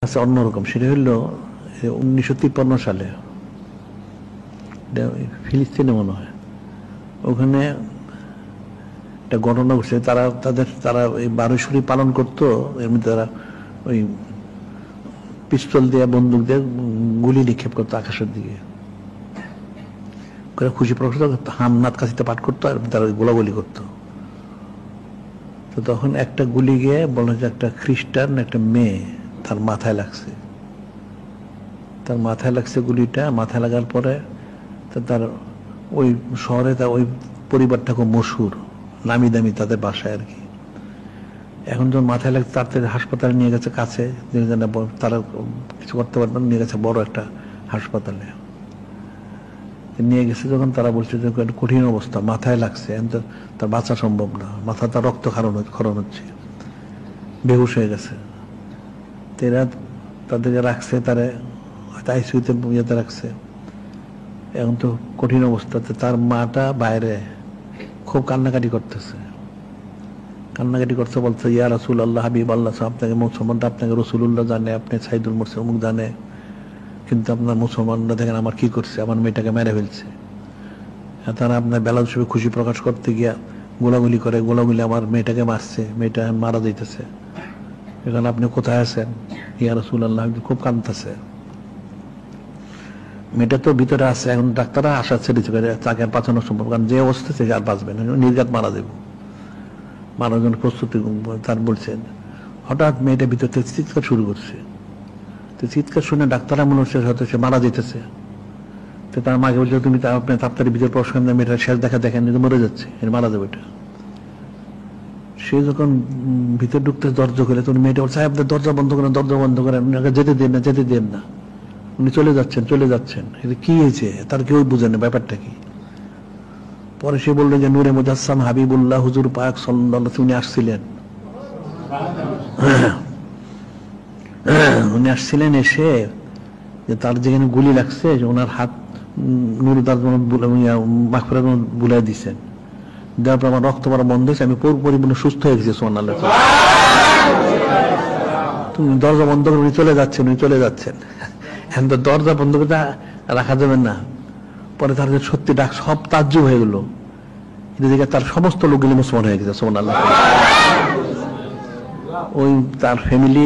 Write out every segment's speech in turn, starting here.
আছে অন্যরকম। সেটা হলো 1953 সালে ফিলিস্তিনে মনে হয়, ওখানে একটা ঘটনা ঘটছে। তারা এই বারোশরী পালন করতো, এর মধ্যে তারা ওই পিস্তল দিয়ে বন্দুক দিয়ে গুলি নিক্ষেপ করতো আকাশের দিকে, খুশি প্রকাশ করতো, হামনাথ কাশিতে পাঠ করতো, আর তারা গোলাগুলি করতো। তো তখন একটা গুলি গিয়ে বলা যে একটা খ্রিস্টান একটা মেয়ে তার মাথায় লাগছে। তার মাথায় লাগছে গুলিটা। মাথায় লাগার পরে তার ওই শহরে ওই পরিবারটা খুব মশহুর, নামি দামি তাদের বাসায় আর কি। এখন যখন মাথায় লাগছে তাড়াতাড়ি হাসপাতালে নিয়ে গেছে, কাছে তারা কিছু করতে পারবেন, নিয়ে গেছে বড় একটা হাসপাতালে। নিয়ে গেছে যখন, তারা বলছে যে কঠিন অবস্থা, মাথায় লাগছে, তার বাঁচা সম্ভব না, মাথা তার রক্ত ক্ষরণ হচ্ছে, বেহুশ হয়ে গেছে। এরা তাদেরকে রাখছে, তারা আইসিইউতে ইয়েতে রাখছে। এখন তো কঠিন অবস্থাতে তার মাটা বাইরে খুব কান্নাকাটি করতেছে, বলছে ইয়া রাসূলুল্লাহ, হাবিব আল্লাহ, আপনাকে মুসলমানরা আপনাকে রাসূলুল্লাহ জানে, আপনি সাইদুল মুরসালিন অমুক জানে, কিন্তু আপনার মুসলমানরা দেখেন আমার কি করছে, আমার মেয়েটাকে মেরে ফেলছে। তারা আপনার বেলা উৎসবে খুশি প্রকাশ করতে গিয়া গোলাগুলি করে, গোলাগুলি আমার মেয়েটাকে মারছে, মেয়েটা মারা যাইতেছে। এখানে আপনি কোথায় আছেন ইয়া রাসূলুল্লাহ? খুব কাঁদতেছে। মেয়েটা তো ভিতরে আছে। এখন ডাক্তাররা আশা ছেড়েছে, তাকে আর বাঁচানো সম্ভব, কারণ যে অবস্থা সে আর বাঁচবে না, নির্ঘাত মারা দেব, মারার জন্য প্রস্তুতি। তার বলছেন হঠাৎ মেয়েটা ভিতর থেকে চিৎকার শুরু করছে। তো চিৎকার শুনে ডাক্তাররা মনে হচ্ছে হয়তো সে মারা যেতেছে। তো তার মাকে বলছে তুমি আপনি তাড়াতাড়ি ভিতরে প্রবেশ করেন, মেয়েটা শেষ দেখা দেখেন, মরে যাচ্ছে, মারা যাবে এটা। সে যখন ভিতরে ঢুকতে দরজা খুলে, তখন মেয়েটা বলছে আপনার দরজা বন্ধ করেন, দরজা বন্ধ করেন, যেতে দেন না। উনি চলে যাচ্ছেন। এটা কি হয়েছে তার কেউ বুঝে না ব্যাপারটা কি। পরে সে বললেন যে নূরে মুজাসসাম হাবিবুল্লাহ হুজুর পাক সাল্লাল্লাহু আলাইহি উনি আসছিলেন। উনি আসছিলেন, এসে যে তার যেখানে গুলি লাগছে ওনার হাত নুরুদার মাগফিরাত বুলাই দিচ্ছেন। দেওয়ার পর আমার রক্ত পড়া বন্ধ হয়েছে, আমি পরিপূর্ণ সুস্থ হয়ে গেছি। সুবহানাল্লাহ। তুমি দরজা বন্ধ করে উনি চলে যাচ্ছেন। এখন তো দরজা বন্ধ করে রাখা যাবে না। পরে তার যে সত্যি ডাক সব তাজ্জুব হয়ে গেল, এদিকে তার সমস্ত লোকগুলি মুসলমান হয়ে গেছে। সুবহানাল্লাহ। ওই তার ফ্যামিলি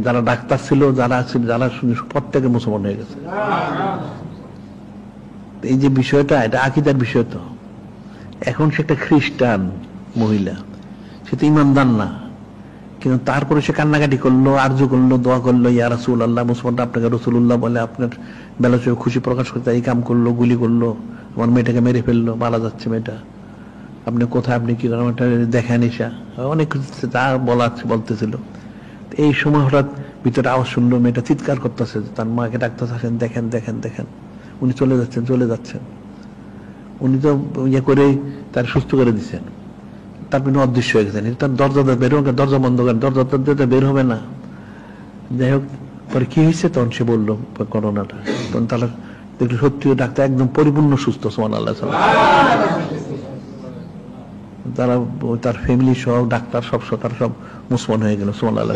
যারা ডাক্তার ছিল, যারা প্রত্যেকে মুসলমান হয়ে গেছে। এই যে বিষয়টা, এটা আকীদার বিষয়। তো এখন সে একটা খ্রিস্টান মহিলা, সে তো ইমানদার না, কিন্তু তারপরে সে কান্নাকাটি করলো, আরজু করলো, দোয়া করলো ইয়া রাসূলুল্লাহ, মুসলমানরা আপনাকে রাসূলুল্লাহ বলে, আপনার বেলা চোখে খুশি প্রকাশ করতে এই কাম করলো, গুলি করলো, আমার মেয়েটাকে মেরে ফেললো, মারা যাচ্ছে মেয়েটা, আপনি কোথায়, আপনি কি করেন, একটা দেখেন এসা, অনেক কিছু যা বলতেছিল। এই সময় হঠাৎ ভিতরে আওয়াজ শুনলো, মেয়েটা চিৎকার করতেছে, তার মাকে ডাক্তার আসেন, দেখেন। উনি চলে যাচ্ছেন। উনি তো ইয়ে করে তার সুস্থ করে দিচ্ছেন, তারপর অদৃশ্য হয়ে গেছেন। তার দরজা বন্ধ করেন, দরজা বের হবে না। যাই হোক, পরে কি হয়েছে তখন সে বললো ঘটনাটা। তখন তারা দেখলো সত্যি ডাক্তার একদম পরিপূর্ণ সুস্থ। সুবহানাল্লাহ। তারা তার ফ্যামিলি সহ ডাক্তার তারা সব মুসলমান হয়ে গেল। সুবহানাল্লাহ।